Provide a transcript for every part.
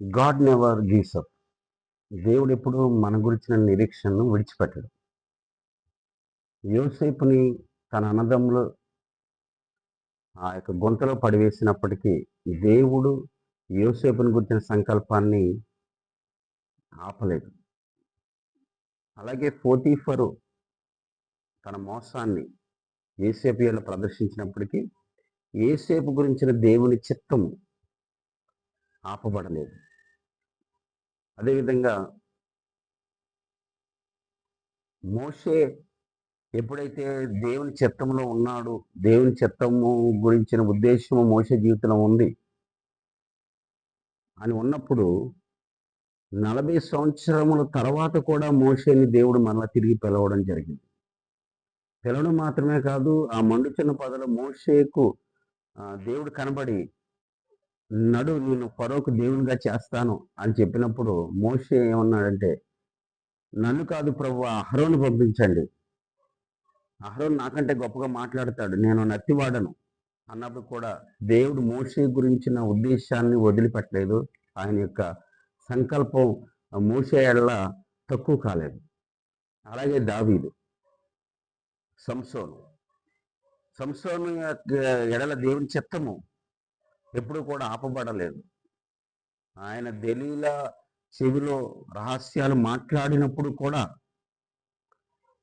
God never gives up. దేవుడు ఎప్పుడు మన గురించిన నిరీక్షణను విడిచిపెట్టడు. యోసేపుని తన అన్నదమ్ములు ఆ యొక్క గుంతలో పడివేసినప్పటికీ దేవుడు యోసేపుని గురించిన సంకల్పాన్ని ఆపలేదు. అలాగే పోతీఫరు తన మోసాన్ని యోసేపు ఎడల ప్రదర్శించినప్పటికీ యోసేపు గురించిన దేవుని చిత్తం ఆపబడలేదు. అదేవిధంగా మోషే ఎప్పుడైతే దేవుని చిత్తంలో ఉన్నాడు, దేవుని చిత్తము గురించిన ఉద్దేశము మోషే జీవితంలో ఉంది అని ఉన్నప్పుడు 40 సంవత్సరముల తర్వాత కూడా మోషేని దేవుడు మరలా తిరిగి పిలవడం జరిగింది. పిలవడం మాత్రమే కాదు, ఆ మండుచున్న పొదలో మోషేకు దేవుడు కనబడి నడు నేను ఫరోకు దేవునిగా చేస్తాను అని చెప్పినప్పుడు మోషే ఏమన్నాడంటే, నన్ను కాదు ప్రభు, అహరోను పంపించండి, అహరోను నాకంటే గొప్పగా మాట్లాడతాడు, నేను నత్తివాడను అన్నప్పుడు కూడా దేవుడు మోషే గురించిన ఉద్దేశాన్ని వదిలిపెట్టలేదు. ఆయన యొక్క సంకల్పం మోషే ఎడల తక్కువ కాలేదు. అలాగే దావీదు, సంసోను యొక్క ఎడల దేవుని చిత్తము ఎప్పుడు కూడా ఆపబడలేదు. ఆయన దెలీలా చెవిలో రహస్యాలు మాట్లాడినప్పుడు కూడా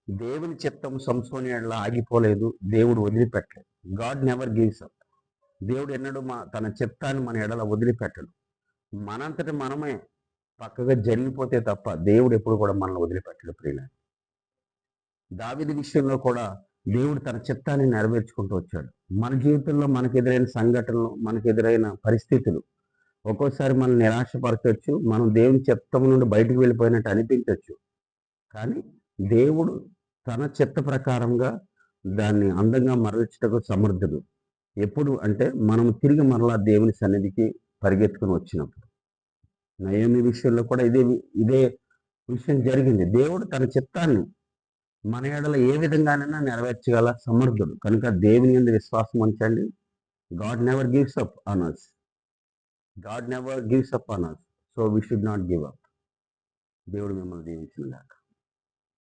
దేవుని చిత్తం సంసోను ఎడల ఆగిపోలేదు, దేవుడు వదిలిపెట్టలేదు. God never gives up. దేవుడు ఎన్నడూ తన చిత్తాన్ని మన ఎడల వదిలిపెట్టడు. మనంతటి మనమే పక్కగా జరిగిపోతే తప్ప దేవుడు ఎప్పుడు కూడా మనల్ని వదిలిపెట్టడు. ప్రియుల, దావీదు విషయంలో కూడా దేవుడు తన చిత్తాన్ని నెరవేర్చుకుంటూ వచ్చాడు. మన జీవితంలో మనకు ఎదురైన సంఘటనలు, మనకు ఎదురైన పరిస్థితులు ఒక్కోసారి మనం నిరాశపరచవచ్చు, మనం దేవుని చిత్తం నుండి బయటకు వెళ్ళిపోయినట్టు అనిపించవచ్చు. కానీ దేవుడు తన చిత్త ప్రకారంగా దాన్ని అందంగా మరల్చుటకు సమర్థుడు. ఎప్పుడు అంటే మనం తిరిగి మరలా దేవుని సన్నిధికి పరిగెత్తుకుని వచ్చినప్పుడు. నయోమి విషయంలో కూడా ఇదే విషయం జరిగింది. దేవుడు తన చిత్తాన్ని మన ఎడల ఏ విధంగానైనా నెరవేర్చగల సమర్థుడు కనుక దేవుని యందు విశ్వాసం ఉంచండి. God never gives up on us. God never gives up on us. So we should not give up. దేవుడు మిమ్మల్ని దీవించుగాక.